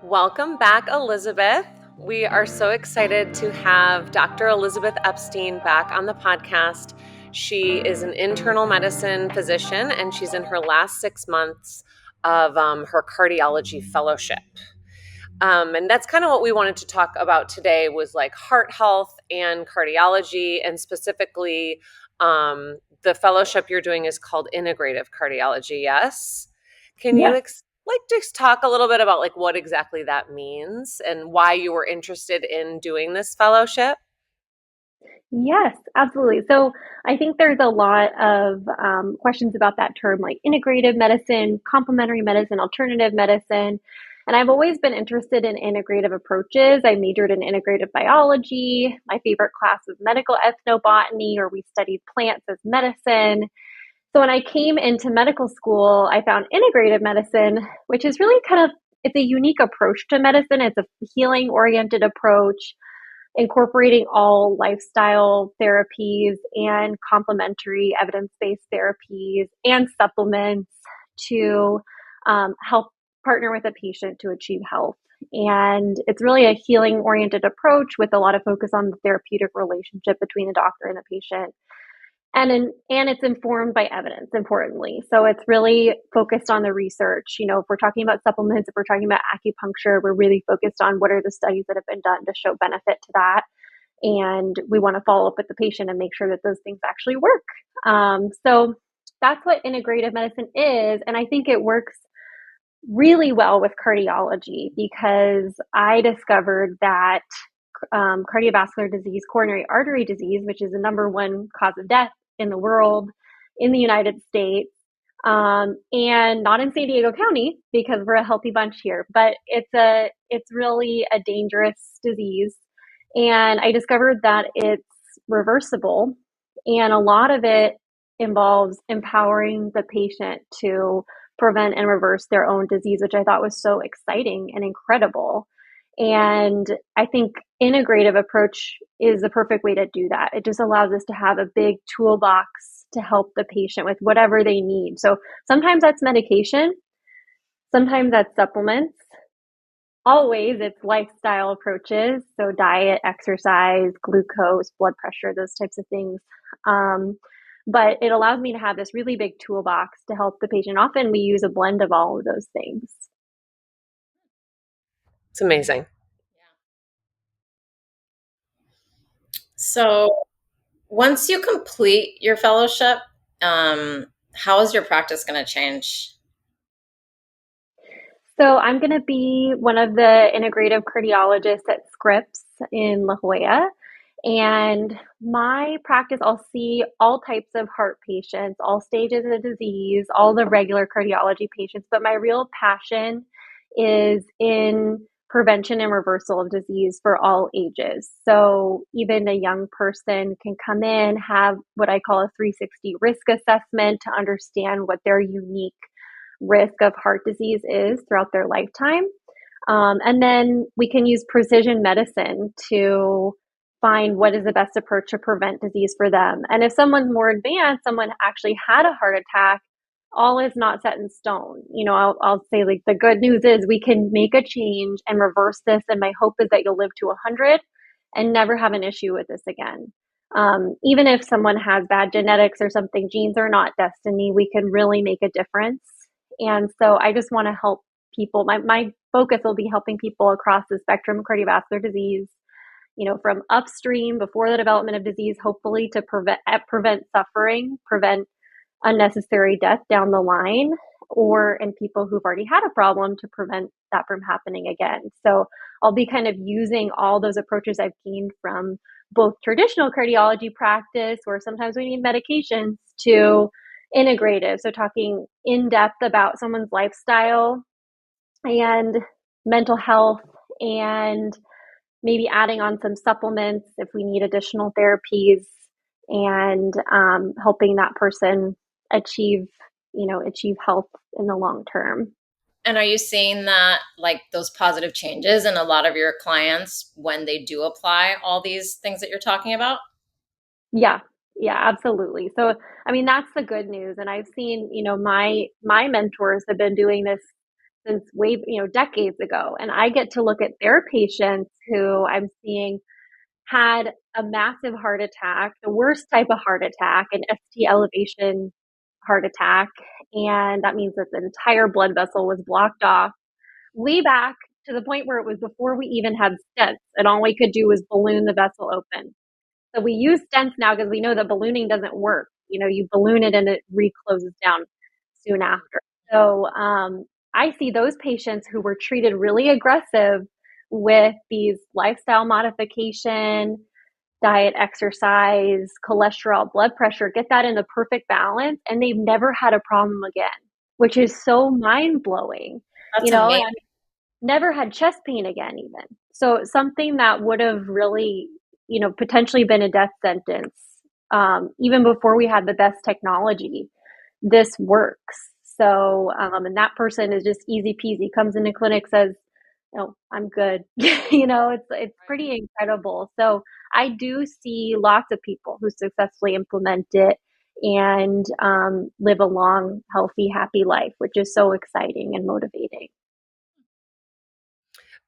Welcome back, Elizabeth. We are so excited to have Dr. Elizabeth Epstein back on the podcast. She is an internal medicine physician, and she's in her last 6 months of her cardiology fellowship. And that's kind of what we wanted to talk about today was like heart health and cardiology, and specifically the fellowship you're doing is called Integrative Cardiology, yes? Can you Yes, just talk a little bit about like what exactly that means and why you were interested in doing this fellowship? yes, absolutely. So I think there's a lot of questions about that term, like integrative medicine, complementary medicine, alternative medicine. And I've always been interested in integrative approaches. I majored in integrative biology. My favorite class was medical ethnobotany, or we studied plants as medicine. So when I came into medical school, I found integrative medicine, which is really it's a unique approach to medicine. It's a healing oriented approach incorporating all lifestyle therapies and complementary evidence based therapies and supplements to help partner with a patient to achieve health. And it's really a healing oriented approach with a lot of focus on the therapeutic relationship between the doctor and the patient. And it's informed by evidence, importantly. So it's really focused on the research. You know, if we're talking about supplements, if we're talking about acupuncture, we're really focused on what are the studies that have been done to show benefit to that. And we want to follow up with the patient and make sure that those things actually work. So that's what integrative medicine is. And I think it works really well with cardiology because I discovered that cardiovascular disease, coronary artery disease, which is the number one cause of death in the world, in the United States, and not in San Diego County because we're a healthy bunch here. But it's really a dangerous disease, and I discovered that it's reversible, and a lot of it involves empowering the patient to prevent and reverse their own disease, which I thought was so exciting and incredible. And I think integrative approach is the perfect way to do that. It just allows us to have a big toolbox to help the patient with whatever they need. So sometimes that's medication, sometimes that's supplements. Always it's lifestyle approaches, so diet, exercise, glucose, blood pressure, those types of things. But it allows me to have this really big toolbox to help the patient. Often we use a blend of all of those things. It's amazing. So once you complete your fellowship, how is your practice going to change? So I'm going to be one of the integrative cardiologists at Scripps in La Jolla. And my practice, I'll see all types of heart patients, all stages of the disease, all the regular cardiology patients. But my real passion is in prevention and reversal of disease for all ages. So even a young person can come in, have what I call a 360 risk assessment to understand what their unique risk of heart disease is throughout their lifetime. And then we can use precision medicine to find what is the best approach to prevent disease for them. And if someone's more advanced, someone actually had a heart attack, all is not set in stone. You know, I'll say like the good news is we can make a change and reverse this. And my hope is that you'll live to 100 and never have an issue with this again. Even if someone has bad genetics or something, genes are not destiny. We can really make a difference. And so I just want to help people. My focus will be helping people across the spectrum of cardiovascular disease, you know, from upstream before the development of disease, hopefully to prevent suffering, prevent unnecessary death down the line, or in people who've already had a problem to prevent that from happening again. So I'll be kind of using all those approaches I've gained from both traditional cardiology practice, where sometimes we need medications, to integrative. So talking in depth about someone's lifestyle and mental health, and maybe adding on some supplements if we need additional therapies, and helping that person achieve health in the long term. And are you seeing that, like those positive changes in a lot of your clients when they do apply all these things that you're talking about? Yeah, yeah, absolutely. So I mean that's the good news. And I've seen, you know, my mentors have been doing this since way, decades ago. And I get to look at their patients who I'm seeing had a massive heart attack, the worst type of heart attack, an ST elevation heart attack. And that means that the entire blood vessel was blocked off way back to the point where it was before we even had stents. And all we could do was balloon the vessel open. So we use stents now because we know that ballooning doesn't work. You balloon it and it recloses down soon after. So I see those patients who were treated really aggressive with these lifestyle modification, diet, exercise, cholesterol, blood pressure, get that in the perfect balance, and they've never had a problem again, which is so mind blowing. That's amazing. And never had chest pain again, even. So something that would have really, potentially been a death sentence, even before we had the best technology, this works. So, and that person is just easy peasy, comes into clinic, says, no, I'm good. It's pretty incredible. So I do see lots of people who successfully implement it and live a long, healthy, happy life, which is so exciting and motivating.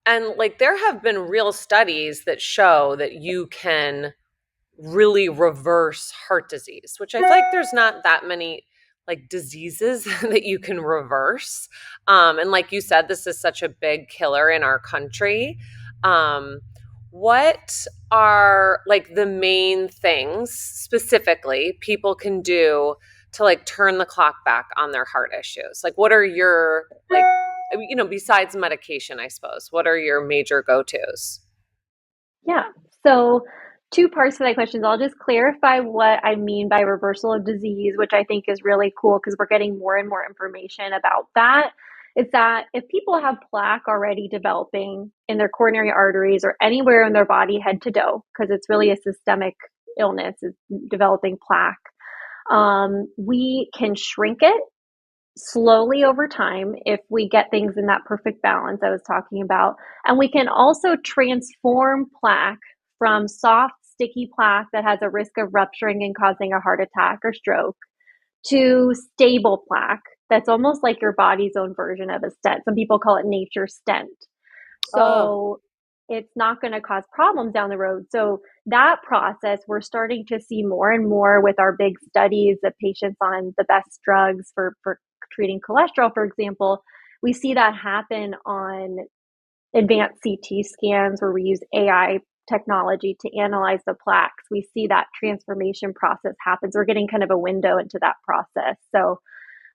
And like there have been real studies that show that you can really reverse heart disease, which I feel like there's not that many like diseases that you can reverse. And like you said, this is such a big killer in our country. What are like the main things specifically people can do to like turn the clock back on their heart issues? Like what are your like, besides medication, I suppose, what are your major go-tos? Yeah. So, two parts to that question. I'll just clarify what I mean by reversal of disease, which I think is really cool because we're getting more and more information about that. Is that if people have plaque already developing in their coronary arteries or anywhere in their body, head to toe, because it's really a systemic illness, is developing plaque, we can shrink it slowly over time if we get things in that perfect balance I was talking about. And we can also transform plaque from soft, sticky plaque that has a risk of rupturing and causing a heart attack or stroke to stable plaque that's almost like your body's own version of a stent. Some people call it nature's stent. Oh, So it's not going to cause problems down the road. So that process, we're starting to see more and more with our big studies of patients on the best drugs for treating cholesterol, for example. We see that happen on advanced CT scans where we use AI technology to analyze the plaques. We see that transformation process happens. We're getting kind of a window into that process. So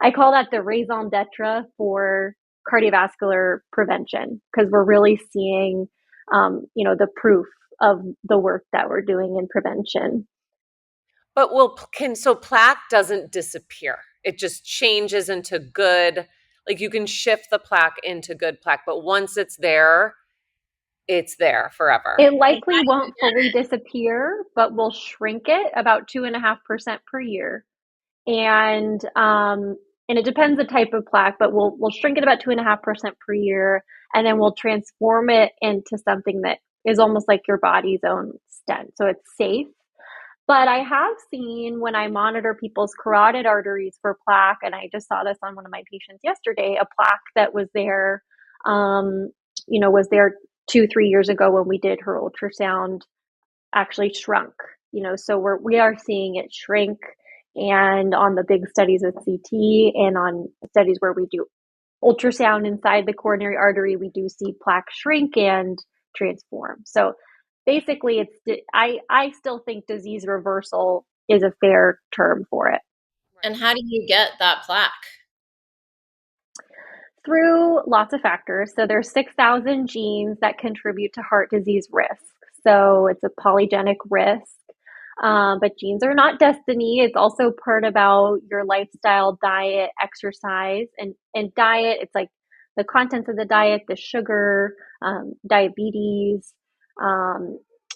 I call that the raison d'etre for cardiovascular prevention because we're really seeing, the proof of the work that we're doing in prevention. but so plaque doesn't disappear. It just changes into good, like you can shift the plaque into good plaque, but once it's there forever. It likely won't fully disappear, but we'll shrink it about 2.5% per year. And it depends the type of plaque, but we'll shrink it about 2.5% per year, and then we'll transform it into something that is almost like your body's own stent. So it's safe. But I have seen when I monitor people's carotid arteries for plaque, and I just saw this on one of my patients yesterday, a plaque that was there, was there 2-3 years ago when we did her ultrasound actually shrunk. So we are seeing it shrink, and on the big studies with CT and on studies where we do ultrasound inside the coronary artery, we do see plaque shrink and transform. So basically, I still think disease reversal is a fair term for it. And how do you get that plaque? Through lots of factors. So there's 6,000 genes that contribute to heart disease risk. So it's a polygenic risk. But genes are not destiny. It's also part about your lifestyle, diet, exercise, and diet. It's like the contents of the diet, the sugar, diabetes,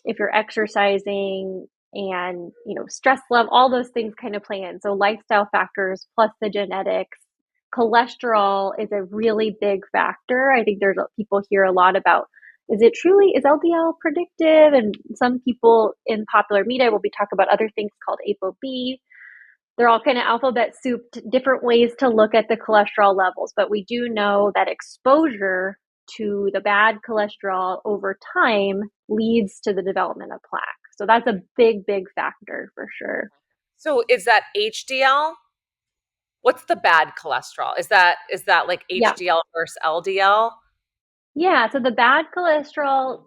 if you're exercising, and stress level, all those things kind of play in. So lifestyle factors plus the genetics. Cholesterol is a really big factor. I think people hear a lot about, is LDL predictive? And some people in popular media will be talking about other things called ApoB. they're all kind of alphabet soup, different ways to look at the cholesterol levels. But we do know that exposure to the bad cholesterol over time leads to the development of plaque. So that's a big, big factor for sure. So is that HDL? What's the bad cholesterol? Is that like Yeah. HDL versus LDL? Yeah, so the bad cholesterol,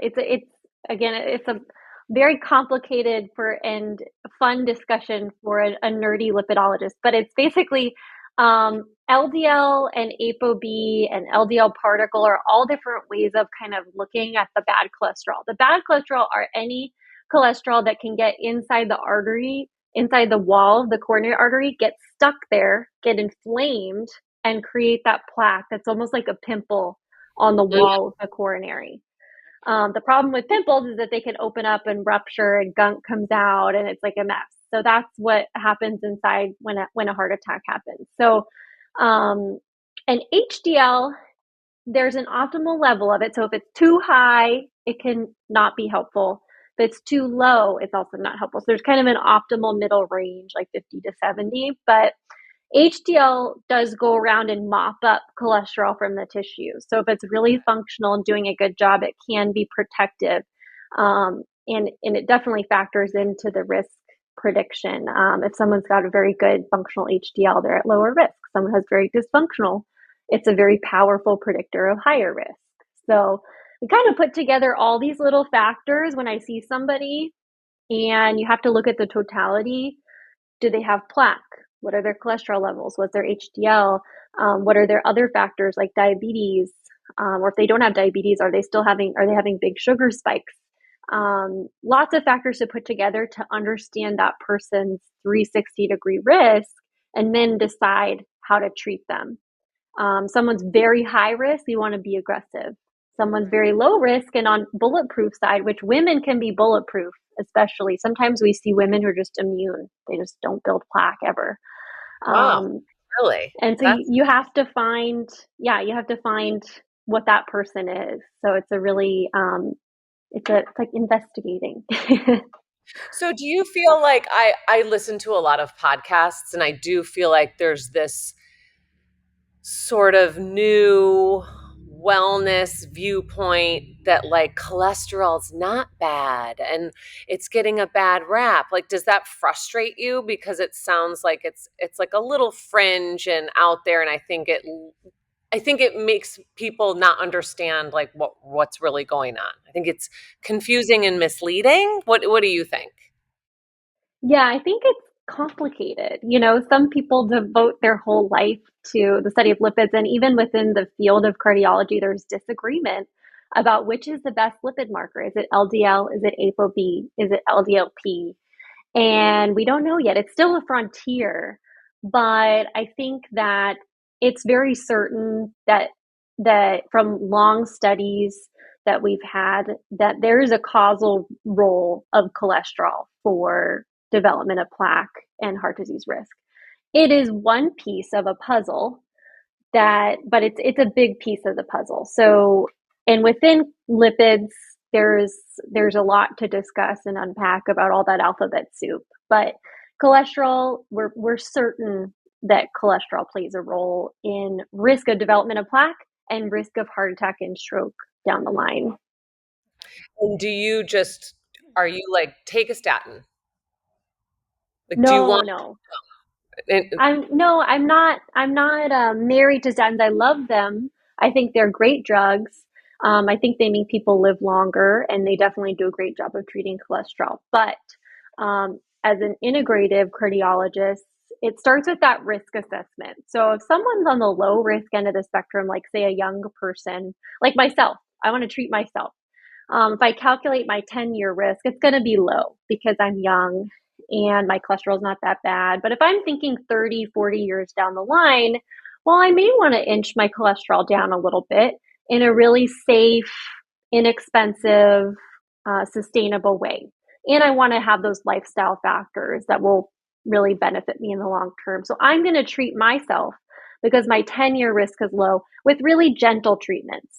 it's a very complicated for and fun discussion for a nerdy lipidologist, but it's basically LDL and ApoB and LDL particle are all different ways of kind of looking at the bad cholesterol. The bad cholesterol are any cholesterol that can get inside the artery, inside the wall of the coronary artery, get stuck there, get inflamed, and create that plaque that's almost like a pimple on the Mm. wall of the coronary. The problem with pimples is that they can open up and rupture and gunk comes out and it's like a mess. So that's what happens inside when a heart attack happens. So, and HDL, there's an optimal level of it. So if it's too high, it can not be helpful. If it's too low, it's also not helpful. So there's kind of an optimal middle range, like 50 to 70. But HDL does go around and mop up cholesterol from the tissue. So if it's really functional and doing a good job, it can be protective. And it definitely factors into the risk prediction. If someone's got a very good functional HDL, they're at lower risk. Someone has very dysfunctional, it's a very powerful predictor of higher risk. So we kind of put together all these little factors when I see somebody, and you have to look at the totality. Do they have plaque? What are their cholesterol levels? What's their HDL? What are their other factors like diabetes? Or if they don't have diabetes, are they having big sugar spikes? Lots of factors to put together to understand that person's 360-degree risk and then decide how to treat them. Someone's very high risk, you want to be aggressive. Someone's very low risk and on bulletproof side, which women can be bulletproof, especially. Sometimes we see women who are just immune. They just don't build plaque ever. Wow, really? And so That's you have to find, you have to find what that person is. So it's a really, it's like investigating. so do you feel like I listen to a lot of podcasts and I do feel like there's this sort of new wellness viewpoint that like cholesterol's not bad and it's getting a bad rap. Like does that frustrate you because it sounds like it's like a little fringe and out there, and I think it makes people not understand like what's really going on. I think it's confusing and misleading. What do you think? Yeah, I think it's complicated. Some people devote their whole life to the study of lipids, and even within the field of cardiology, there's disagreement about which is the best lipid marker. Is it LDL? Is it ApoB? Is it LDLP? And we don't know yet. It's still a frontier, but I think that it's very certain that from long studies that we've had, that there is a causal role of cholesterol for development of plaque and heart disease risk. It is one piece of a puzzle but it's a big piece of the puzzle. So, and within lipids, there's a lot to discuss and unpack about all that alphabet soup. But cholesterol, we're certain that cholesterol plays a role in risk of development of plaque and risk of heart attack and stroke down the line. And are you like take a statin? Like do you No, want no. and I'm not married to statins. I love them. I think they're great drugs. I think they make people live longer, and they definitely do a great job of treating cholesterol. But as an integrative cardiologist, it starts with that risk assessment. So if someone's on the low risk end of the spectrum, like say a young person, like myself, I want to treat myself. If I calculate my 10-year risk, it's going to be low because I'm young and my cholesterol is not that bad. But if I'm thinking 30, 40 years down the line, well, I may want to inch my cholesterol down a little bit in a really safe, inexpensive, sustainable way. And I want to have those lifestyle factors that will really benefit me in the long term. So I'm going to treat myself because my 10-year risk is low with really gentle treatments.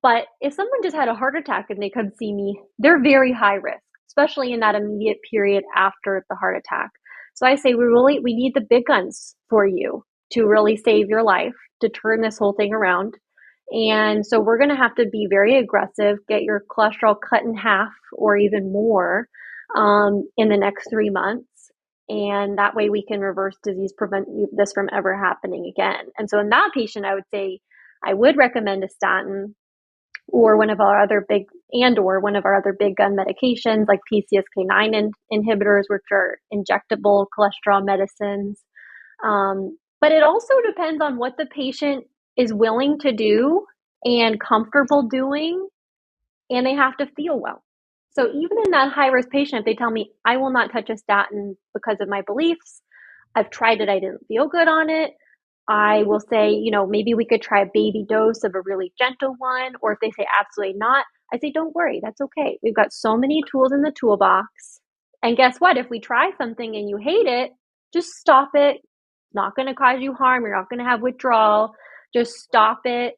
But if someone just had a heart attack and they come see me, they're very high risk. especially in that immediate period after the heart attack. So I say we need the big guns for you to really save your life, to turn this whole thing around. And so we're going to have to be very aggressive, get your cholesterol cut in half or even more in the next 3 months. And that way we can reverse disease, prevent this from ever happening again. And so in that patient, I would say I would recommend a statin or one of our other big gun medications like PCSK9 inhibitors, which are injectable cholesterol medicines. But it also depends on what the patient is willing to do and comfortable doing, and they have to feel well. So even in that high risk patient, if they tell me, I will not touch a statin because of my beliefs, I've tried it, I didn't feel good on it, I will say, maybe we could try a baby dose of a really gentle one. Or if they say absolutely not, I say, don't worry, that's okay. We've got so many tools in the toolbox. And guess what? If we try something and you hate it, just stop it. It's not going to cause you harm. You're not going to have withdrawal. Just stop it.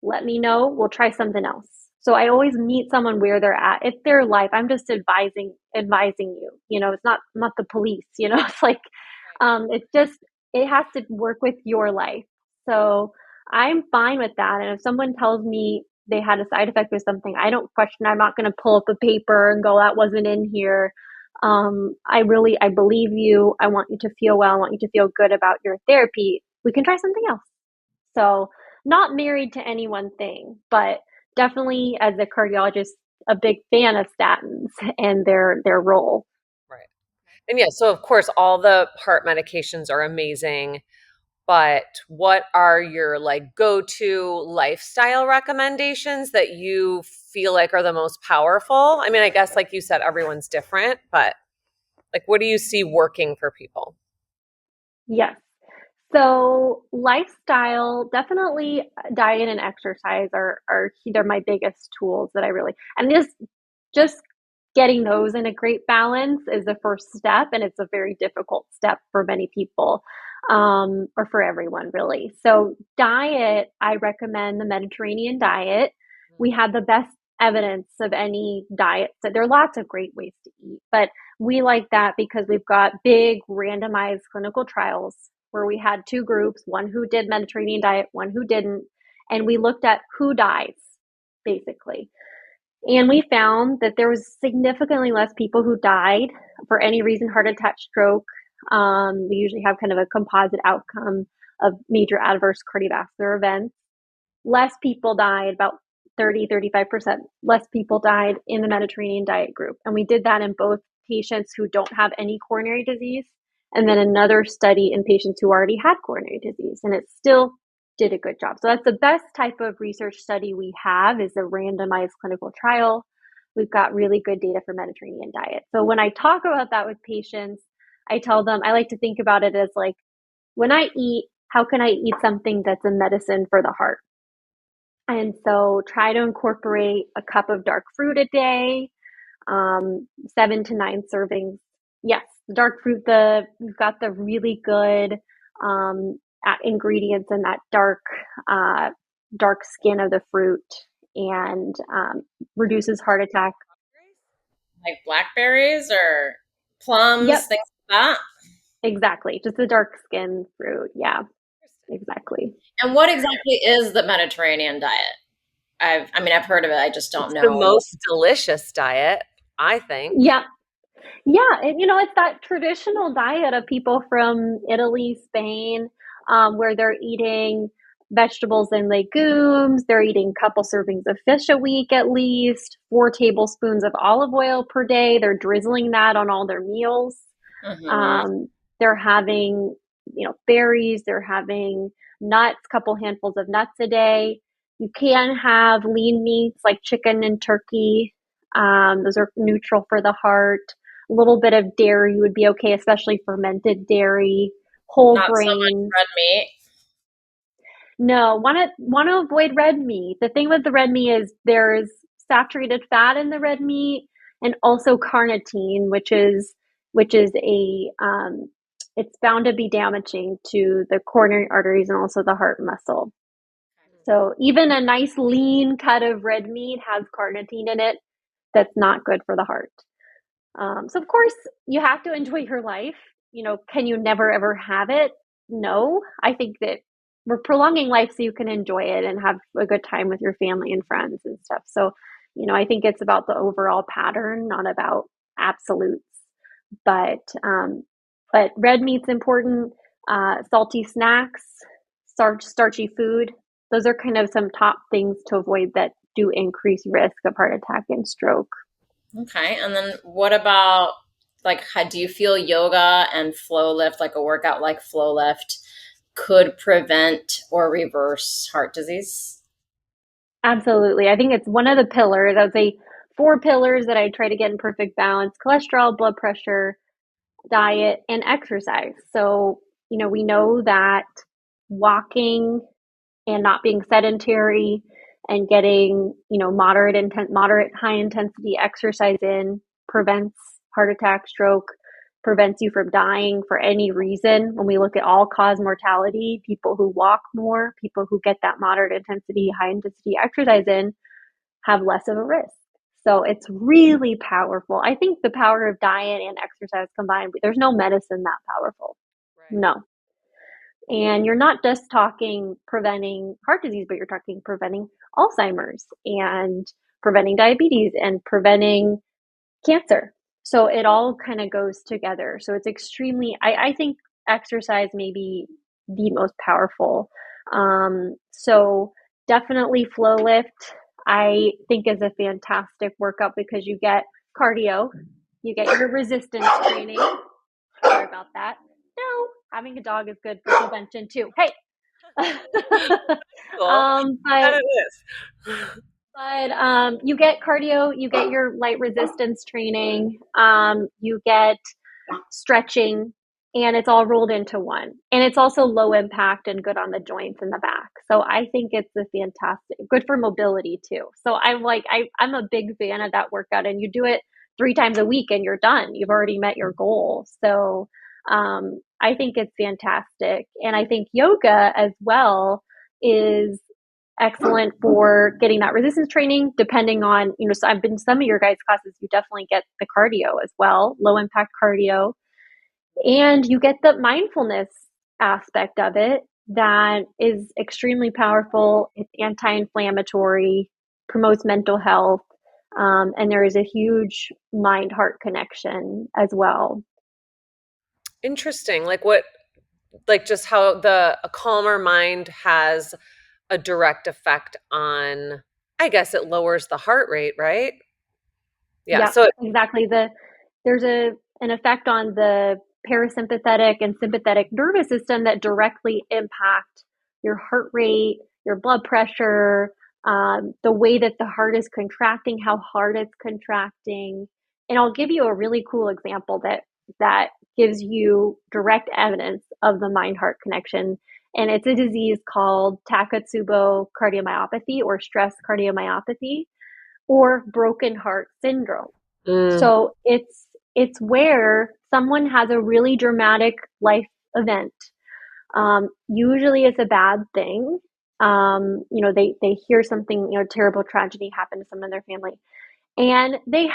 Let me know. We'll try something else. So I always meet someone where they're at. It's their life. I'm just advising you. It's not the police. It's like it's just it has to work with your life. So I'm fine with that. And if someone tells me they had a side effect or something, I don't question. I'm not going to pull up a paper and go, that wasn't in here. I believe you. I want you to feel well. I want you to feel good about your therapy. We can try something else. So not married to any one thing, but definitely as a cardiologist, a big fan of statins and their role. Right. And yeah, so of course, all the heart medications are amazing, but what are your go-to lifestyle recommendations that you feel like are the most powerful? I mean, I guess like you said, everyone's different, but what do you see working for people? Yes. So lifestyle, definitely diet and exercise are they're my biggest tools that I really, and just getting those in a great balance is the first step. And it's a very difficult step for many people, or for everyone really. So diet, I recommend the Mediterranean diet. We have the best evidence of any diet. So there are lots of great ways to eat, but we like that because we've got big randomized clinical trials where we had two groups, one who did Mediterranean diet, one who didn't. And we looked at who dies, basically. And we found that there was significantly less people who died for any reason, heart attack, stroke. We usually have kind of a composite outcome of major adverse cardiovascular events. Less people died, about 35% less people died in the Mediterranean diet group. And we did that in both patients who don't have any coronary disease, and then another study in patients who already had coronary disease. And it still did a good job. So that's the best type of research study we have, is a randomized clinical trial. We've got really good data for Mediterranean diet. So when I talk about that with patients, I tell them, I like to think about it as like, when I eat, how can I eat something that's a medicine for the heart? And so try to incorporate a cup of dark fruit a day, 7 to 9 servings. Yes, dark fruit, we've got the really good ingredients in that dark skin of the fruit, and reduces heart attack. Like blackberries or plums, Yep, things like that? exactly. Just the dark skin fruit. Yeah, exactly. And what exactly is the Mediterranean diet? I've heard of it. I just don't It's the know. most delicious diet, I think. Yeah. Yeah, and it's that traditional diet of people from Italy, Spain, where they're eating vegetables and legumes. They're eating a couple servings of fish a week at least, 4 tablespoons of olive oil per day. They're drizzling that on all their meals. Mm-hmm. They're having, berries. They're having nuts, couple handfuls of nuts a day. You can have lean meats like chicken and turkey. Those are neutral for the heart. A little bit of dairy would be okay, especially fermented dairy, whole Not so much grains. red meat. No, want to avoid red meat. The thing with the red meat is there's saturated fat in the red meat, and also carnitine, which is it's found to be damaging to the coronary arteries and also the heart muscle. So even a nice lean cut of red meat has carnitine in it that's not good for the heart. So of course you have to enjoy your life. Can you never ever have it? No. I think that we're prolonging life so you can enjoy it and have a good time with your family and friends and stuff. So, I think it's about the overall pattern, not about absolutes. But red meat's important. Salty snacks, starchy food. Those are kind of some top things to avoid that do increase risk of heart attack and stroke. Okay. And then what about like how do you feel yoga and FlowLIFT, like a workout like FlowLIFT, could prevent or reverse heart disease? Absolutely. I think it's one of the pillars. I would say four pillars that I try to get in perfect balance: cholesterol, blood pressure, diet, and exercise. So, we know that walking and not being sedentary and getting, moderate high intensity exercise in prevents heart attack, stroke, prevents you from dying for any reason. When we look at all cause mortality, people who walk more, people who get that moderate intensity, high intensity exercise in have less of a risk. So it's really powerful. I think the power of diet and exercise combined, there's no medicine that powerful. Right. No. And you're not just talking preventing heart disease, but you're talking preventing Alzheimer's and preventing diabetes and preventing cancer. So it all kind of goes together. So it's extremely, I think exercise may be the most powerful. So definitely FlowLIFT, I think is a fantastic workout because you get cardio, you get your resistance training. Sorry about that. No, having a dog is good for prevention too. Hey. Cool. How But it is. you get cardio, you get your light resistance training, you get stretching, and it's all rolled into one. And it's also low impact and good on the joints in the back. So I think it's a fantastic, good for mobility too. So I'm a big fan of that workout, and you do it 3 times a week and you're done. You've already met your goal. So I think it's fantastic. And I think yoga as well is excellent for getting that resistance training, depending on, so I've been in some of your guys' classes, you definitely get the cardio as well, low impact cardio, and you get the mindfulness aspect of it that is extremely powerful. It's anti-inflammatory, promotes mental health, and there is a huge mind-heart connection as well. Interesting. Like just how a calmer mind has a direct effect on, I guess it lowers the heart rate, right? Yeah. Yeah, So exactly. There's an effect on the parasympathetic and sympathetic nervous system that directly impact your heart rate, your blood pressure, the way that the heart is contracting, how hard it's contracting. And I'll give you a really cool example that gives you direct evidence of the mind heart connection. And it's a disease called Takotsubo cardiomyopathy or stress cardiomyopathy or broken heart syndrome. mm, So it's where someone has a really dramatic life event. Usually it's a bad thing. They hear something, terrible tragedy happened to someone in their family. And they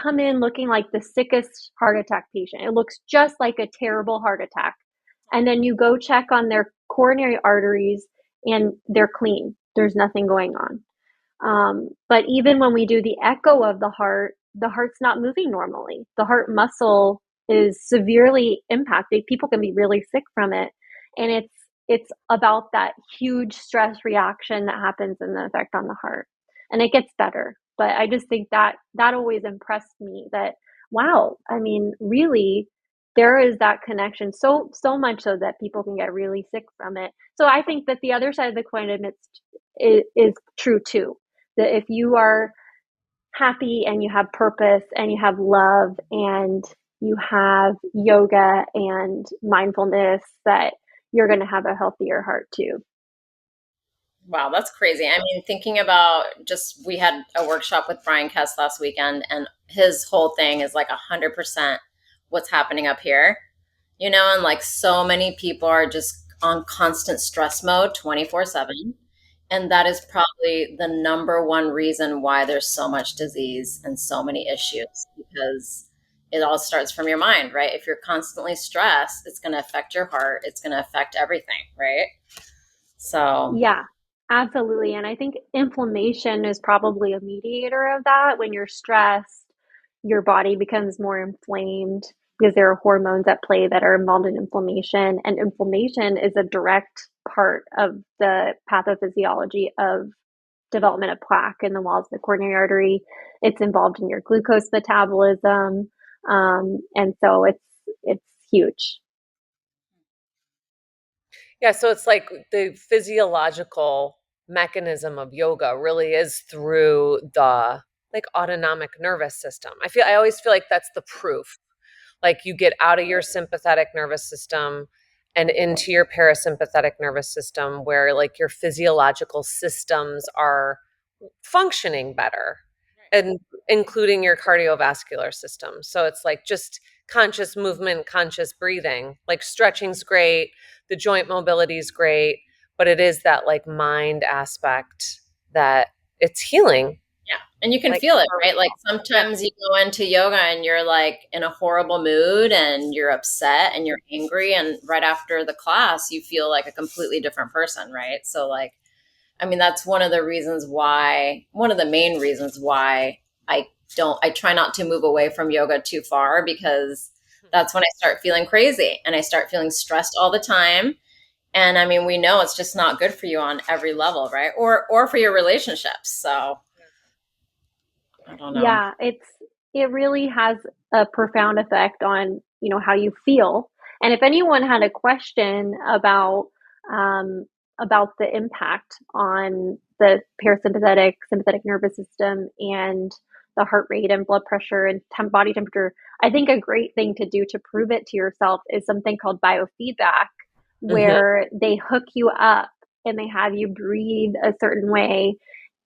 come in looking like the sickest heart attack patient. It looks just like a terrible heart attack. And then you go check on their coronary arteries and they're clean. There's nothing going on. But even when we do the echo of the heart's not moving normally. The heart muscle is severely impacted. People can be really sick from it. And it's about that huge stress reaction that happens and the effect on the heart. And it gets better. But I just think that always impressed me that, wow, I mean, really, there is that connection so much so that people can get really sick from it. So I think that the other side of the coin is true too, that if you are happy and you have purpose and you have love and you have yoga and mindfulness, that you're going to have a healthier heart too. Wow, that's crazy. I mean, thinking about just we had a workshop with Brian Kess last weekend, and his whole thing is like 100% what's happening up here, and like so many people are just on constant stress mode 24/7. And that is probably the number one reason why there's so much disease and so many issues because it all starts from your mind, right? If you're constantly stressed, it's going to affect your heart. It's going to affect everything, right? So, Yeah, absolutely. And I think inflammation is probably a mediator of that. When you're stressed, your body becomes more inflamed because there are hormones at play that are involved in inflammation. And inflammation is a direct part of the pathophysiology of development of plaque in the walls of the coronary artery. It's involved in your glucose metabolism. And so it's huge. Yeah, so it's like the physiological mechanism of yoga really is through the like autonomic nervous system. I always feel like that's the proof. Like you get out of your sympathetic nervous system and into your parasympathetic nervous system where like your physiological systems are functioning better, and including your cardiovascular system. So it's like just conscious movement, conscious breathing. Like stretching's great, the joint mobility is great, but it is that like mind aspect that it's healing. yeah. And you can Like, feel it, right? Like yeah. sometimes you go into yoga and you're like in a horrible mood and you're upset and you're angry. And right after the class, you feel like a completely different person, right? So, like, I mean, that's one of the reasons why, one of the main reasons why I try not to move away from yoga too far, because that's when I start feeling crazy and I start feeling stressed all the time. And I mean, we know it's just not good for you on every level, right? Or for your relationships. So I don't know. Yeah, it really has a profound effect on, how you feel. And if anyone had a question um, about the impact on the parasympathetic, sympathetic nervous system and the heart rate and blood pressure and body temperature, I think a great thing to do to prove it to yourself is something called biofeedback, Hmm. where they hook you up and they have you breathe a certain way.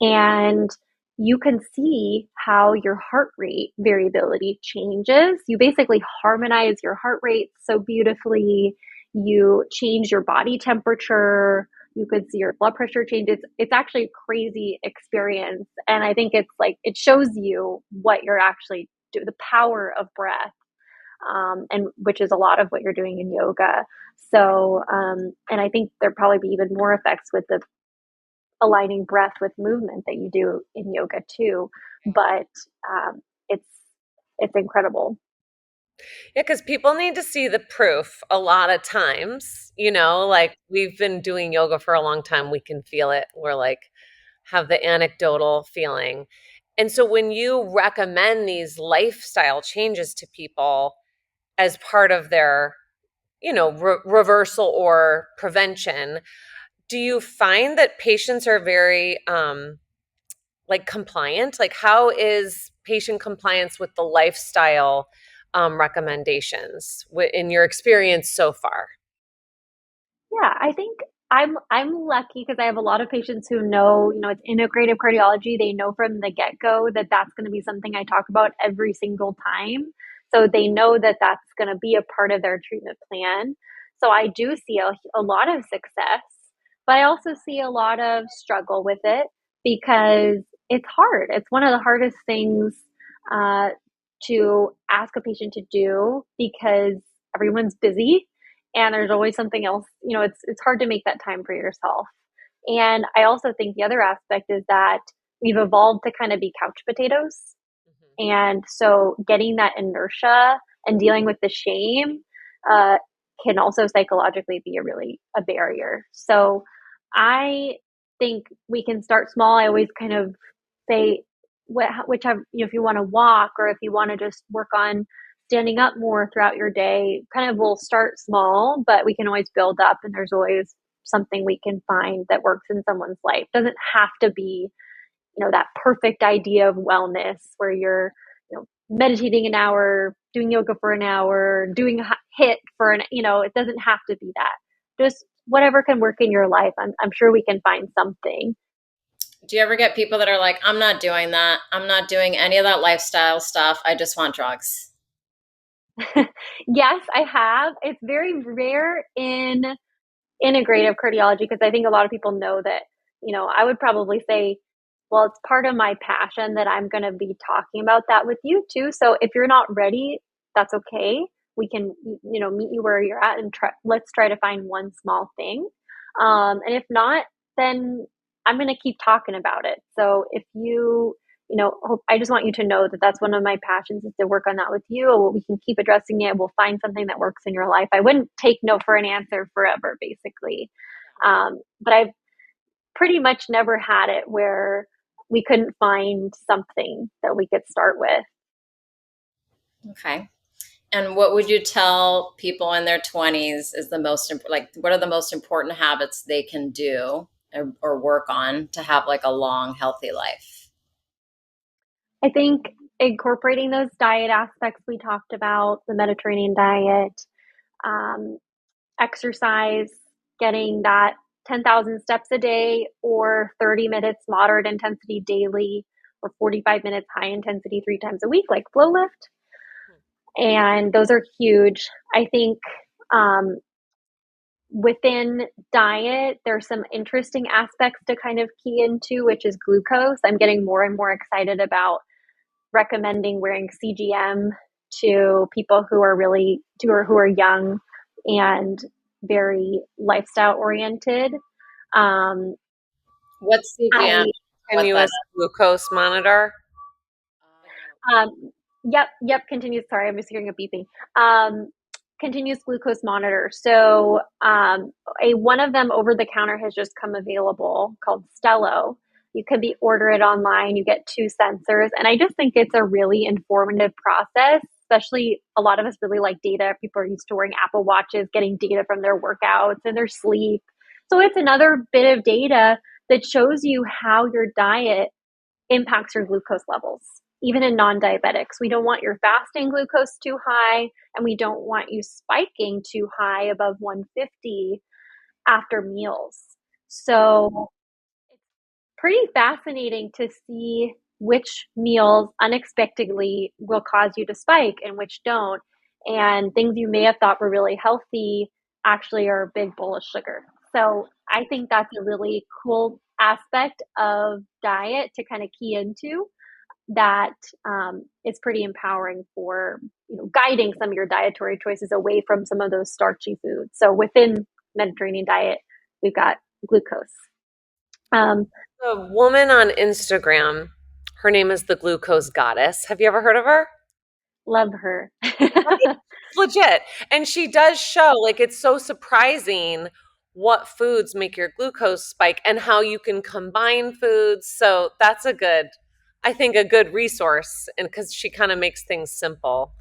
And you can see how your heart rate variability changes. You basically harmonize your heart rate so beautifully. You change your body temperature. You could see your blood pressure change. It's actually a crazy experience. And I think it's like it shows you what you're actually doing, the power of breath, and which is a lot of what you're doing in yoga. So, and I think there'd probably be even more effects with the aligning breath with movement that you do in yoga too. But um, it's it's incredible. Yeah, because people need to see the proof a lot of times. Like we've been doing yoga for a long time. We can feel it. We're like, have the anecdotal feeling. And so when you recommend these lifestyle changes to people as part of their, reversal or prevention, do you find that patients are very like compliant? Like how is patient compliance with the lifestyle recommendations in your experience so far? Yeah, I think I'm lucky because I have a lot of patients who know, it's integrative cardiology. They know from the get-go that that's going to be something I talk about every single time. So they know that that's going to be a part of their treatment plan. So I do see a lot of success, but I also see a lot of struggle with it because it's hard. It's one of the hardest things uh, to ask a patient to do because everyone's busy and there's always something else. It's hard to make that time for yourself. And I also think the other aspect is that we've evolved to kind of be couch potatoes, and so getting that inertia and dealing with the shame uh, can also psychologically be a barrier. So I think we can start small. I always kind of say, whichever, if you want to walk or if you want to just work on standing up more throughout your day, kind of we'll start small, but we can always build up, and there's always something we can find that works in someone's life. It doesn't have to be, that perfect idea of wellness where you're, meditating an hour, doing yoga for an hour, doing a hit for it doesn't have to be that. Just whatever can work in your life. I'm sure we can find something. Do you ever get people that are like, I'm not doing that. I'm not doing any of that lifestyle stuff. I just want drugs. Yes, I have. It's very rare in integrative cardiology because I think a lot of people know that, I would probably say, well, it's part of my passion that I'm going to be talking about that with you too. So if you're not ready, that's okay. We can, meet you where you're at and let's try to find one small thing. And if not, then I'm going to keep talking about it. So if I just want you to know that that's one of my passions is to work on that with you. We can keep addressing it. We'll find something that works in your life. I wouldn't take no for an answer forever, basically. But I've pretty much never had it where we couldn't find something that we could start with. Okay. And what would you tell people in their 20s is the most, what are the most important habits they can do or work on to have like a long, healthy life? I think incorporating those diet aspects we talked about, the Mediterranean diet, exercise, getting that 10,000 steps a day or 30 minutes moderate intensity daily or 45 minutes high intensity 3 times a week, like FlowLIFT. And those are huge. I think within diet, there's some interesting aspects to kind of key into, which is glucose. I'm getting more and more excited about recommending wearing CGM to people who are who are young and very lifestyle oriented. What's CGM? Continuous glucose monitor. Yep. Continuous. Sorry, I'm just hearing a beeping. Continuous glucose monitor. So, one of them over the counter has just come available called Stello. You can order it online. You get 2 sensors, and I just think it's a really informative process. Especially, a lot of us really like data. People are used to wearing Apple Watches, getting data from their workouts and their sleep. So it's another bit of data that shows you how your diet impacts your glucose levels, even in non-diabetics. We don't want your fasting glucose too high, and we don't want you spiking too high above 150 after meals. So it's pretty fascinating to see which meals unexpectedly will cause you to spike and which don't. And things you may have thought were really healthy actually are a big bowl of sugar. So I think that's a really cool aspect of diet to kind of key into that is pretty empowering for guiding some of your dietary choices away from some of those starchy foods. So within Mediterranean diet, we've got glucose. The woman on Instagram, her name is the Glucose Goddess. Have you ever heard of her? Love her. It's legit. And she does show, like, it's so surprising what foods make your glucose spike and how you can combine foods. So that's I think, a good resource. And because she kind of makes things simple.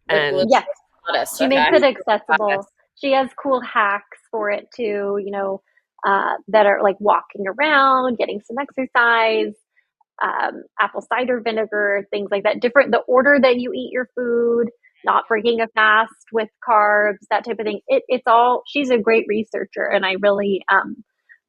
The And glucose Yes, goddess. she makes it accessible. She has cool hacks for it too, that are like walking around, getting some exercise, apple cider vinegar, things like that. The order that you eat your food, not breaking a fast with carbs, that type of thing. It's all, she's a great researcher, and I really,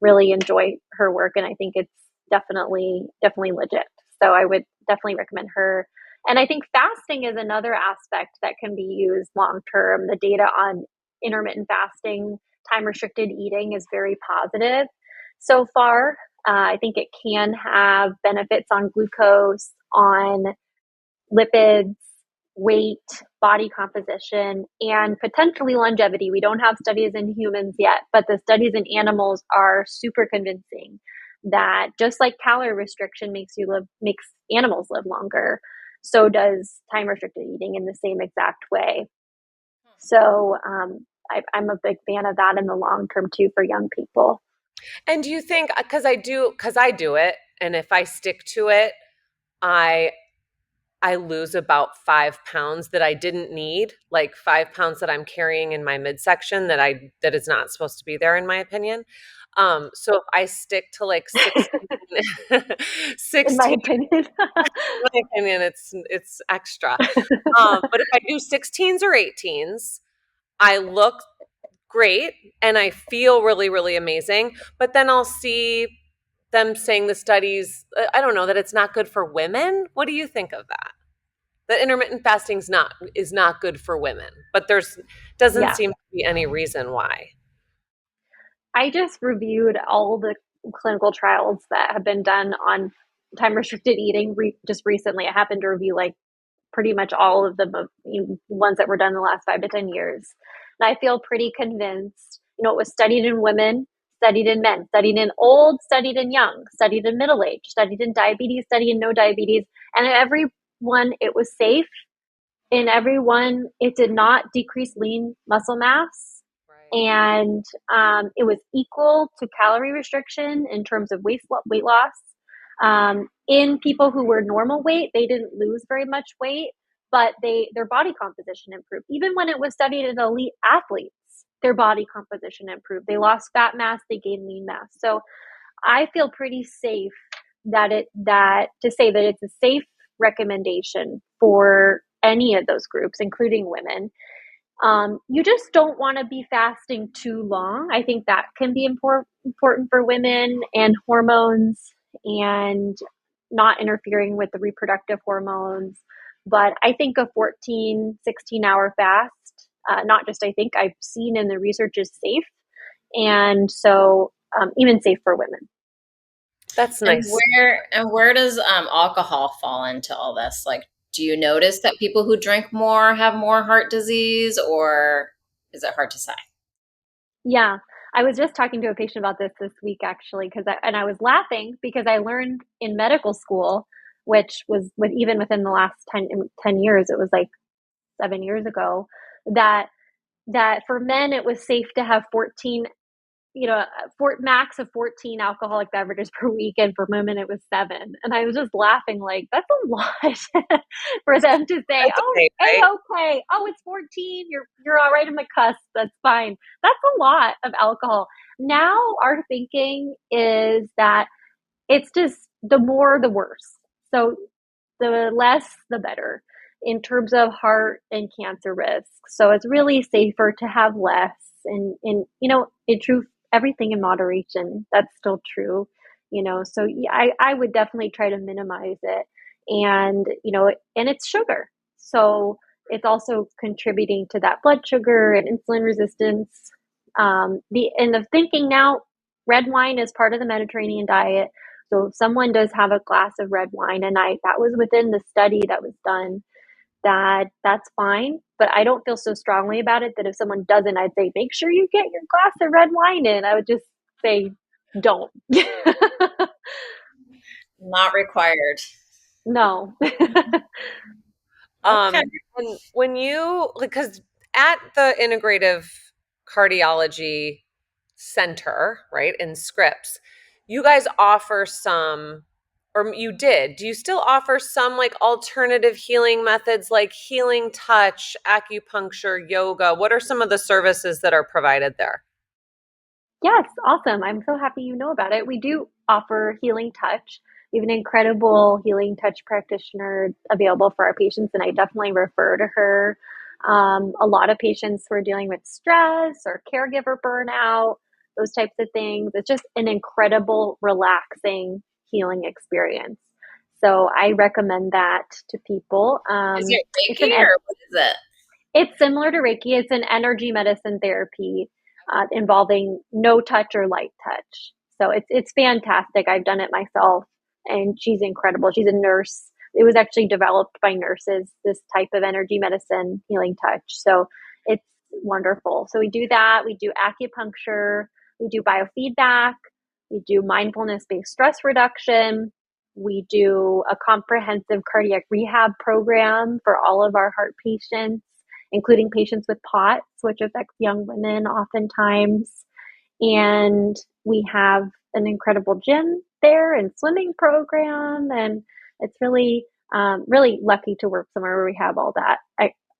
really enjoy her work. And I think it's definitely legit. So I would definitely recommend her. And I think fasting is another aspect that can be used long term. The data on intermittent fasting, time restricted eating is very positive so far. I think it can have benefits on glucose, on lipids, weight, body composition, and potentially longevity. We don't have studies in humans yet, but the studies in animals are super convincing that just like calorie restriction makes animals live longer, so does time restricted eating in the same exact way. So I'm a big fan of that in the long term too for young people. And do you think, because I do it, and if I stick to it, I lose about 5 pounds that I didn't need, like 5 pounds that I'm carrying in my midsection that is not supposed to be there, in my opinion. So if I stick to like 16, In my 16, opinion. in my opinion, it's extra. But if I do 16s or 18s, I look great and I feel really, really amazing. But then I'll see them saying the studies, I don't know, that it's not good for women. What do you think of that? That intermittent fasting is not good for women, but there's doesn't Yeah. seem to be any reason why. I just reviewed all the clinical trials that have been done on time restricted eating just recently. I happened to review like pretty much all of the ones that were done in the last 5 to 10 years. And I feel pretty convinced, it was studied in women, studied in men, studied in old, studied in young, studied in middle age, studied in diabetes, studied in no diabetes. And in every one, it was safe. In every one, it did not decrease lean muscle mass. Right. And it was equal to calorie restriction in terms of weight loss. In people who were normal weight, they didn't lose very much weight, but their body composition improved. Even when it was studied in elite athletes, their body composition improved. They lost fat mass, they gained lean mass. So I feel pretty safe to say that it's a safe recommendation for any of those groups, including women. You just don't want to be fasting too long. I think that can be important for women and hormones, and not interfering with the reproductive hormones. But I think a 14, 16-hour fast, not just I think, I've seen in the research, is safe. And so even safe for women. That's nice. And where does alcohol fall into all this? Like, do you notice that people who drink more have more heart disease, or is it hard to say? Yeah, I was just talking to a patient about this week, actually, and I was laughing because I learned in medical school, which was even within the last 10 years, it was like 7 years ago, that for men it was safe to have 14, max of 14 alcoholic beverages per week, and for women it was 7. And I was just laughing, like, that's a lot for them to say, That's oh, okay, right? okay, oh, it's 14, you're all right in the cusp, that's fine. That's a lot of alcohol. Now our thinking is that it's just the more the worse. So the less the better in terms of heart and cancer risk. So it's really safer to have less, and in truth, everything in moderation. That's still true. So yeah, I would definitely try to minimize it. And and it's sugar, so it's also contributing to that blood sugar and insulin resistance. The thinking now, red wine is part of the Mediterranean diet. So if someone does have a glass of red wine a night, that was within the study that was done, that's fine. But I don't feel so strongly about it that if someone doesn't, I'd say, make sure you get your glass of red wine in. I would just say, don't. Not required. No. Okay. And when you, because at the Integrative Cardiology Center, right, in Scripps, you guys offer some, or you did, do you still offer some like alternative healing methods like healing touch, acupuncture, yoga? What are some of the services that are provided there? Yes, awesome. I'm so happy you know about it. We do offer healing touch. We have an incredible healing touch practitioner available for our patients, and I definitely refer to her. A lot of patients who are dealing with stress or caregiver burnout, those types of things. It's just an incredible, relaxing healing experience. So I recommend that to people. Is it It's Reiki or what is it? it's similar to Reiki. It's an energy medicine therapy involving no touch or light touch. So it's fantastic. I've done it myself, and she's incredible. She's a nurse. It was actually developed by nurses, this type of energy medicine healing touch. So it's wonderful. So we do that. We do acupuncture. We do biofeedback. We do mindfulness-based stress reduction. We do a comprehensive cardiac rehab program for all of our heart patients, including patients with POTS, which affects young women oftentimes. And we have an incredible gym there and swimming program. And it's really, really lucky to work somewhere where we have all that.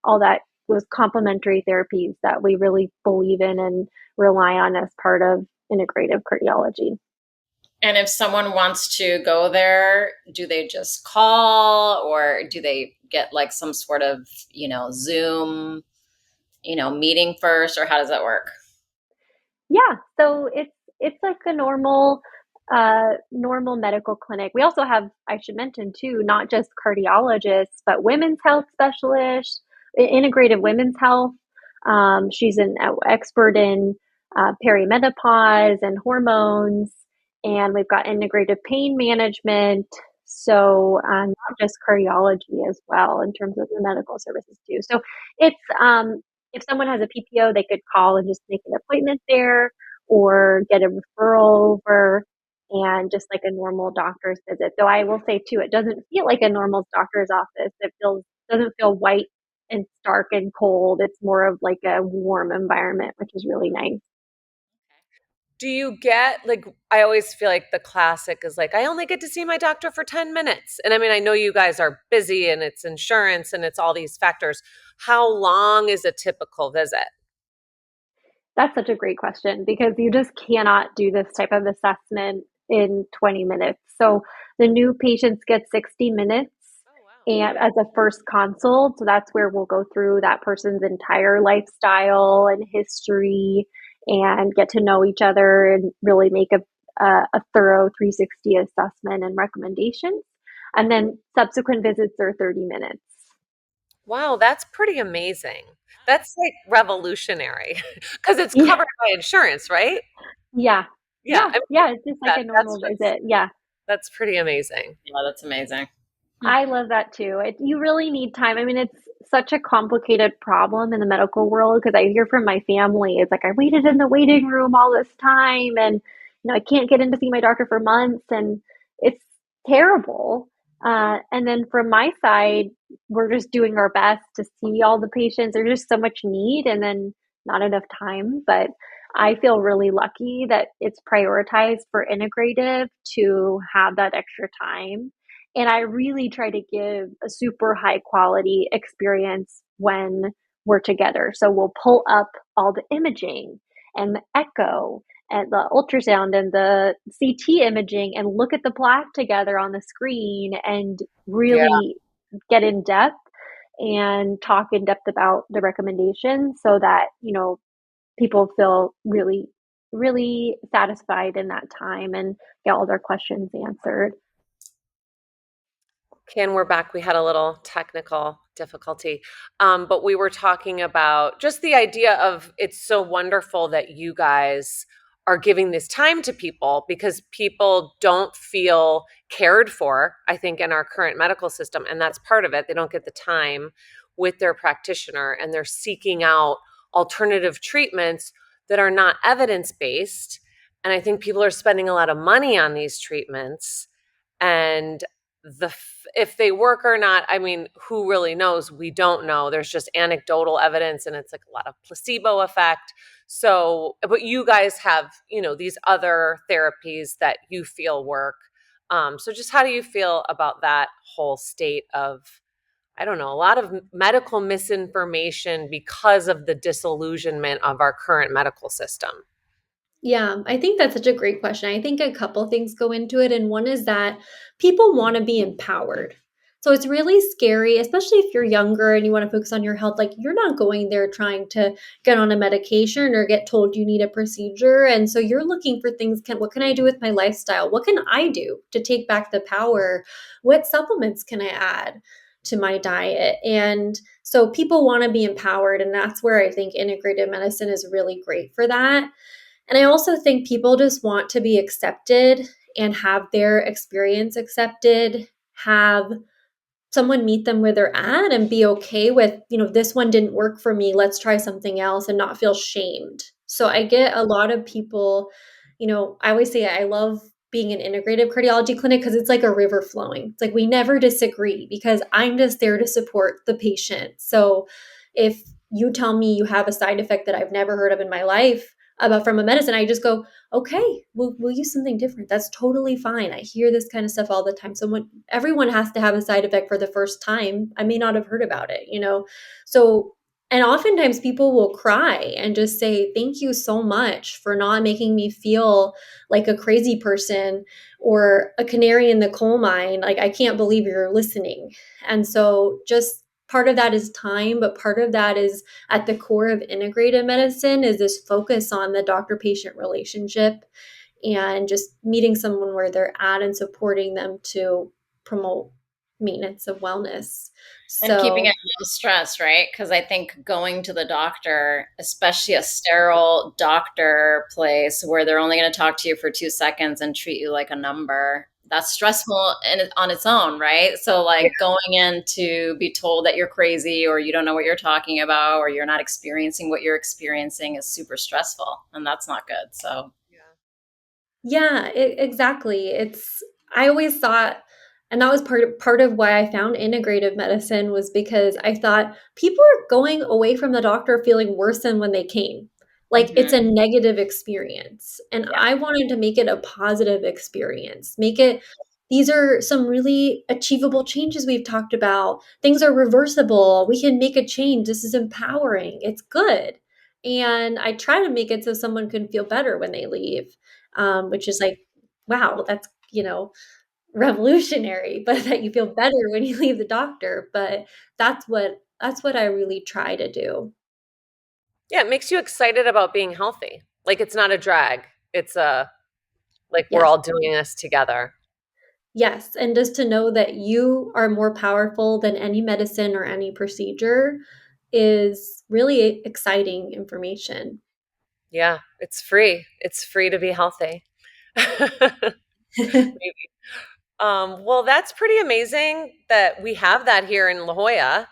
All that was complementary therapies that we really believe in and rely on as part of integrative cardiology. And if someone wants to go there, do they just call, or do they get like some sort of, Zoom, meeting first, or how does that work? Yeah, so it's like a normal medical clinic. We also have, I should mention too, not just cardiologists, but women's health specialists, integrative women's health. She's an expert in perimenopause and hormones, and we've got integrative pain management. So not just cardiology as well in terms of the medical services too. So it's if someone has a PPO, they could call and just make an appointment there or get a referral over and just like a normal doctor's visit. Though I will say too, it doesn't feel like a normal doctor's office. It feels doesn't feel white and stark and cold. It's more of like a warm environment, which is really nice. Do you get like, I always feel like the classic is like, I only get to see my doctor for 10 minutes. And I mean, I know you guys are busy and it's insurance and it's all these factors. How long is a typical visit? That's such a great question because you just cannot do this type of assessment in 20 minutes. So the new patients get 60 minutes Oh, wow. and as a first consult. So that's where we'll go through that person's entire lifestyle and history and get to know each other and really make a thorough 360 assessment and recommendations. And then subsequent visits are 30 minutes. Wow, that's pretty amazing. That's like revolutionary because it's Yeah. covered by insurance, right? Yeah. Yeah, Yeah. I mean, Yeah. It's just like a that's normal just visit. Yeah. that's pretty amazing. Yeah, that's amazing. I love that too. You really need time. I mean, it's such a complicated problem in the medical world because I hear from my family, it's like I waited in the waiting room all this time and I can't get in to see my doctor for months and it's terrible. And then from my side, we're just doing our best to see all the patients. There's just so much need and then not enough time. But I feel really lucky that it's prioritized for integrative to have that extra time and I really try to give a super high quality experience when we're together. So we'll pull up all the imaging and the echo and the ultrasound and the CT imaging and look at the plaque together on the screen and Yeah. really get in depth and talk in depth about the recommendations so that, people feel really, really satisfied in that time and get all their questions answered. Ken, we're back. We had a little technical difficulty, but we were talking about just the idea of it's so wonderful that you guys are giving this time to people because people don't feel cared for, I think, in our current medical system. And that's part of it. They don't get the time with their practitioner and they're seeking out alternative treatments that are not evidence based. And I think people are spending a lot of money on these treatments. And if they work or not, I mean, who really knows? We don't know. There's just anecdotal evidence and it's like a lot of placebo effect. So, but you guys have, these other therapies that you feel work. So just how do you feel about that whole state of, I don't know, a lot of medical misinformation because of the disillusionment of our current medical system? Yeah, I think that's such a great question. I think a couple things go into it. And one is that people want to be empowered. So it's really scary, especially if you're younger and you want to focus on your health. Like you're not going there trying to get on a medication or get told you need a procedure. And so you're looking for things. What can I do with my lifestyle? What can I do to take back the power? What supplements can I add to my diet? And so people want to be empowered. And that's where I think integrative medicine is really great for that. And I also think people just want to be accepted and have their experience accepted, have someone meet them where they're at and be okay with, this one didn't work for me. Let's try something else and not feel shamed. So I get a lot of people, I always say I love being an integrative cardiology clinic because it's like a river flowing. It's like we never disagree because I'm just there to support the patient. So if you tell me you have a side effect that I've never heard of in my life about from a medicine, I just go, okay, we'll use something different. That's totally fine. I hear this kind of stuff all the time. Everyone has to have a side effect for the first time. I may not have heard about it. So, and oftentimes people will cry and just say, thank you so much for not making me feel like a crazy person or a canary in the coal mine. Like, I can't believe you're listening. And so just part of that is time, but part of that is at the core of integrative medicine is this focus on the doctor-patient relationship and just meeting someone where they're at and supporting them to promote maintenance of wellness. And keeping So it low stress, right? Because I think going to the doctor, especially a sterile doctor place where they're only going to talk to you for 2 seconds and treat you like a number, that's stressful on its own, right? So like going in to be told that you're crazy or you don't know what you're talking about or you're not experiencing what you're experiencing is super stressful, and that's not good. So Yeah, exactly. I always thought, and that was part of why I found integrative medicine was because I thought people are going away from the doctor feeling worse than when they came. Like it's a negative experience. And yeah, I wanted to make it a positive experience. Make it these are some really achievable changes we've talked about. Things are reversible. We can make a change. This is empowering. It's good. And I try to make it so someone can feel better when they leave, which is like, wow, that's, revolutionary, but that you feel better when you leave the doctor. But that's what I really try to do. Yeah, it makes you excited about being healthy. Like it's not a drag. It's a like we're Yes. all doing this together. Yes. And just to know that you are more powerful than any medicine or any procedure is really exciting information. Yeah, it's free. It's free to be healthy. Maybe. Well, that's pretty amazing that we have that here in La Jolla.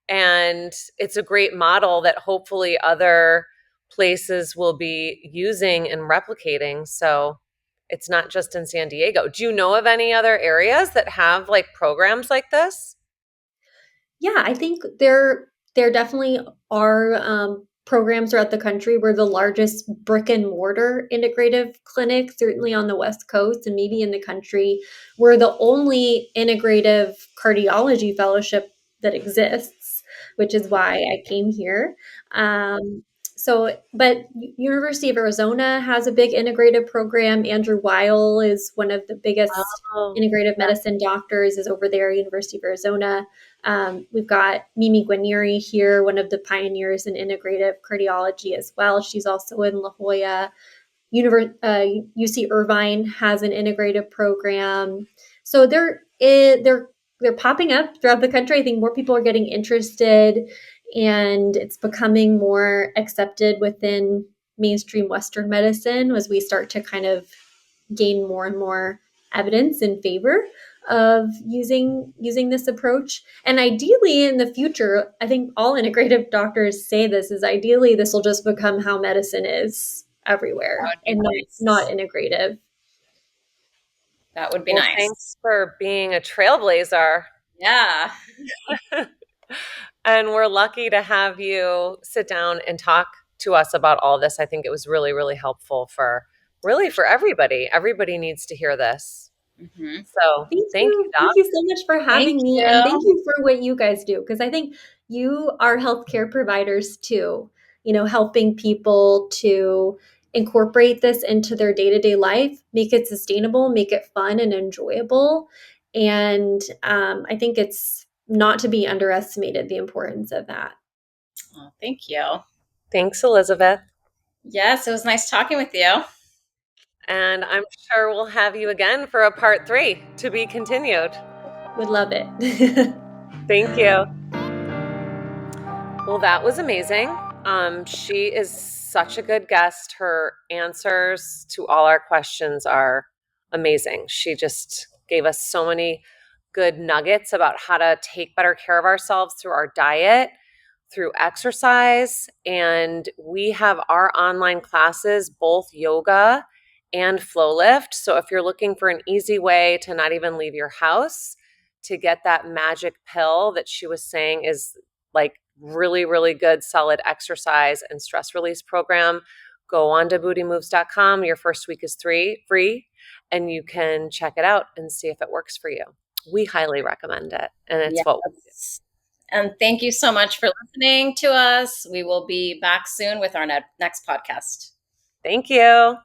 And it's a great model that hopefully other places will be using and replicating. So it's not just in San Diego. Do you know of any other areas that have like programs like this? Yeah, I think there definitely are programs throughout the country. We're the largest brick and mortar integrative clinic, certainly on the West Coast and maybe in the country. We're the only integrative cardiology fellowship that exists, which is why I came here. But University of Arizona has a big integrative program. Andrew Weil is one of the biggest Oh, integrative yeah. medicine doctors, is over there, University of Arizona. We've got Mimi Guarnieri here, one of the pioneers in integrative cardiology as well. She's also in La Jolla. UC Irvine has an integrative program. So they're popping up throughout the country. I think more people are getting interested, and it's becoming more accepted within mainstream Western medicine as we start to kind of gain more and more evidence in favor of using this approach. And ideally in the future, I think all integrative doctors say this, is ideally this will just become how medicine is that everywhere would be and not nice. integrative. That would be Well, nice. thanks for being a trailblazer. Yeah. And we're lucky to have you sit down and talk to us about all this. I think it was really, really helpful for everybody. Everybody needs to hear this. Hmm. So Thank thank you, you. Thank Doc. you so much for Thank having me. And thank you. you for what you guys do. Because I think you are healthcare providers too, helping people to incorporate this into their day to day life, make it sustainable, make it fun and enjoyable. And I think it's not to be underestimated, the importance of that. Oh, thank you. Thanks, Elizabeth. Yes, it was nice talking with you. And I'm sure we'll have you again for a part 3 to be continued. Would love it. Thank you. Well, that was amazing. She is such a good guest. Her answers to all our questions are amazing. She just gave us so many good nuggets about how to take better care of ourselves through our diet, through exercise. And we have our online classes, both yoga and FlowLIFT. So if you're looking for an easy way to not even leave your house, to get that magic pill that she was saying is like really, really good, solid exercise and stress release program, go on to bootymoves.com. Your first week is free, and you can check it out and see if it works for you. We highly recommend it. And it's what we do. Yes. And thank you so much for listening to us. We will be back soon with our next podcast. Thank you.